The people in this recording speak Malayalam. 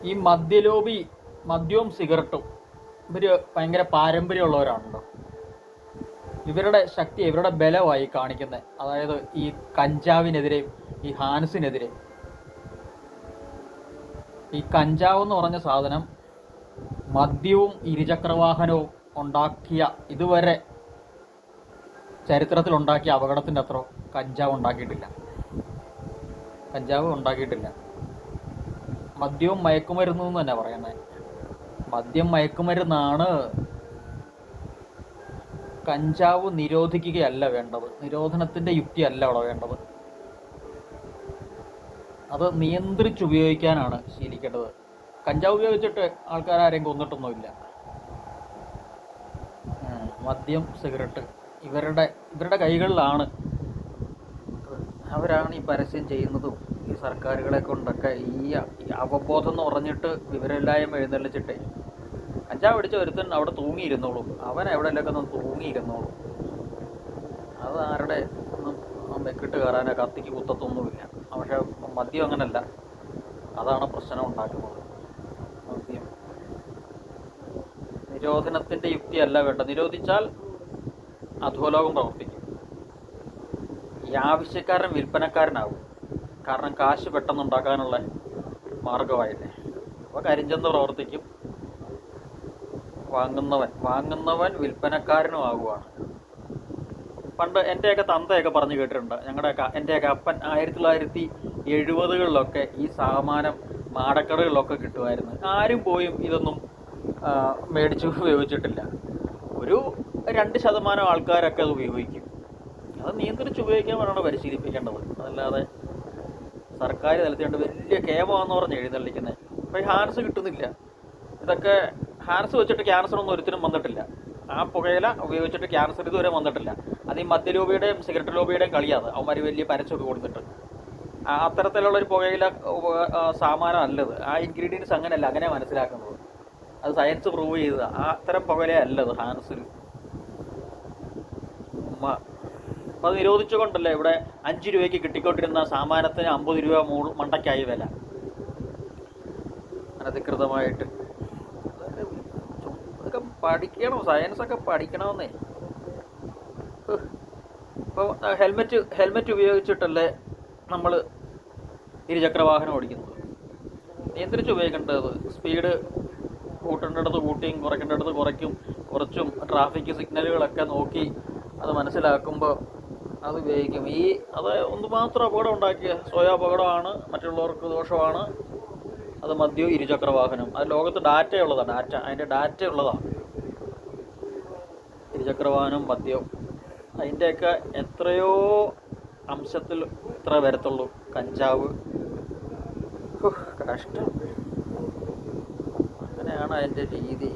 ഈ മദ്യവും സിഗരറ്റും ഇവർ ഭയങ്കര പാരമ്പര്യമുള്ളവരാണല്ലോ. ഇവരുടെ ശക്തി, ഇവരുടെ ബലമായി കാണിക്കുന്നത്, അതായത് ഈ കഞ്ചാവിനെതിരെയും ഈ ഹാൻസിനെതിരെ. ഈ കഞ്ചാവ് എന്ന് പറഞ്ഞ സാധനം മദ്യവും ഇരുചക്രവാഹനവും ഉണ്ടാക്കിയ, ഇതുവരെ ചരിത്രത്തിൽ ഉണ്ടാക്കിയ അപകടത്തിൻ്റെ അത്ര കഞ്ചാവ് ഉണ്ടാക്കിയിട്ടില്ല. മദ്യവും മയക്കുമരുന്ന് എന്ന് തന്നെ പറയുന്നത്. മദ്യം മയക്കുമരുന്നാണ്. കഞ്ചാവ് നിരോധിക്കുകയല്ല വേണ്ടത്, നിരോധനത്തിൻ്റെ യുക്തിയല്ല അവിടെ വേണ്ടത്. അത് നിയന്ത്രിച്ചുപയോഗിക്കാനാണ് ശീലിക്കേണ്ടത്. കഞ്ചാവ് ഉപയോഗിച്ചിട്ട് ആൾക്കാരാരെയും കൊന്നിട്ടൊന്നുമില്ല. മദ്യം, സിഗരറ്റ് ഇവരുടെ കൈകളിലാണ്. അവരാണ് ഈ പരസ്യം ചെയ്യുന്നതും ഈ സർക്കാരുകളെ കൊണ്ടൊക്കെ. ഈ അവബോധം എന്ന് പറഞ്ഞിട്ട് വിവരമില്ലായ്മ എഴുന്നള്ളിച്ചിട്ടേ കഞ്ചാവ് അടിച്ച ഒരുത്തൻ അവിടെ തൂങ്ങിയിരുന്നോളും. അവൻ എവിടെയൊക്കെ ഒന്ന് തൂങ്ങിയിരുന്നോളും. അത് ആരുടെ ഒന്നും വെക്കിട്ട് കയറാനോ കത്തിക്ക് കുത്തത്തൊന്നുമില്ല. പക്ഷെ മദ്യം അങ്ങനല്ല. അതാണ് പ്രശ്നം ഉണ്ടാക്കുന്നത്. മദ്യം നിരോധനത്തിൻ്റെ യുക്തിയല്ല വേണ്ട. നിരോധിച്ചാൽ അധോലോകം പ്രവർത്തിക്കും. ഈ ആവശ്യക്കാരൻ വിൽപ്പനക്കാരനാകും. കാരണം കാശ് പെട്ടെന്നുണ്ടാക്കാനുള്ള മാർഗമായില്ലേ. അപ്പോൾ കരിഞ്ചന്ത പ്രവർത്തിക്കും. വാങ്ങുന്നവൻ വിൽപ്പനക്കാരനും ആകുവാണ്. പണ്ട് എൻ്റെയൊക്കെ തന്തയൊക്കെ പറഞ്ഞു കേട്ടിട്ടുണ്ട്. എൻ്റെയൊക്കെ അപ്പൻ 1970-കളിലൊക്കെ ഈ സാമാനം മാടക്കടകളിലൊക്കെ കിട്ടുമായിരുന്നു. ആരും പോയും ഇതൊന്നും മേടിച്ച് ഉപയോഗിച്ചിട്ടില്ല. ഒരു 2% ആൾക്കാരൊക്കെ അത് ഉപയോഗിക്കും. അത് നിയന്ത്രിച്ച് ഉപയോഗിക്കാൻ വേണം പരിശീലിപ്പിക്കേണ്ടത്. അതല്ലാതെ സർക്കാർ തലത്തിലുണ്ട് വലിയ കേമമാണെന്ന് പറഞ്ഞ് എഴുന്നള്ളിക്കുന്നത്. ഇപ്പോൾ ഈ ഹാൻസ് കിട്ടുന്നില്ല. ഇതൊക്കെ ഹാൻസ് വെച്ചിട്ട് ക്യാൻസറൊന്നും ഒരുത്തിനും വന്നിട്ടില്ല. ആ പുകയില ഉപയോഗിച്ചിട്ട് ക്യാൻസർ ഇതുവരെ വന്നിട്ടില്ല. അത് ഈ മദ്യ ലോബിയുടെയും സിഗരറ്റ് ലോബിയുടെയും കളിയാണ്. അവന്മാർ വലിയ പരസ്യമൊക്കെ കൊടുത്തിട്ട് അത്തരത്തിലുള്ളൊരു പുകയില സാമാനം അല്ലത്. ആ ഇൻഗ്രീഡിയൻസ് അങ്ങനെയല്ല, അങ്ങനെ മനസ്സിലാക്കുന്നത്. അത് സയൻസ് പ്രൂവ് ചെയ്തത്. ആ അത്തരം പുകയില അല്ലത് ഹാൻസിൽ. അപ്പം അത് നിരോധിച്ചുകൊണ്ടല്ലേ ഇവിടെ 5 രൂപയ്ക്ക് കിട്ടിക്കൊണ്ടിരുന്ന സാമാനത്തിന് 50 രൂപ മണ്ടയ്ക്കായി വില അനധികൃതമായിട്ട്. അതൊക്കെ പഠിക്കണം, സയൻസൊക്കെ പഠിക്കണമെന്നേ. ഇപ്പോൾ ഹെൽമെറ്റ് ഉപയോഗിച്ചിട്ടല്ലേ നമ്മൾ ഇരുചക്രവാഹനം ഓടിക്കുന്നത്. നിയന്ത്രിച്ച് ഉപയോഗിക്കേണ്ടത്. സ്പീഡ് കൂട്ടേണ്ടടുത്ത് കൂട്ടിയും കുറയ്ക്കേണ്ടടുത്ത് കുറച്ചും ട്രാഫിക് സിഗ്നലുകളൊക്കെ നോക്കി അത് മനസ്സിലാക്കുമ്പോൾ അത് ഉപയോഗിക്കും. അത് ഒന്നുമാത്രം അപകടം ഉണ്ടാക്കിയ സ്വയം അപകടമാണ്, മറ്റുള്ളവർക്ക് ദോഷമാണ്. അത് മദ്യവും ഇരുചക്രവാഹനം. അത് ലോകത്ത് ഡാറ്റയുള്ളതാണ്. അതിൻ്റെ ഡാറ്റയുള്ളതാണ്. ഇരുചക്രവാഹനം, മദ്യവും അതിൻ്റെയൊക്കെ എത്രയോ അംശത്തിൽ ഇത്ര വരത്തുള്ളൂ. കഞ്ചാവ് കഷ്ടം. അങ്ങനെയാണ് അതിൻ്റെ രീതി.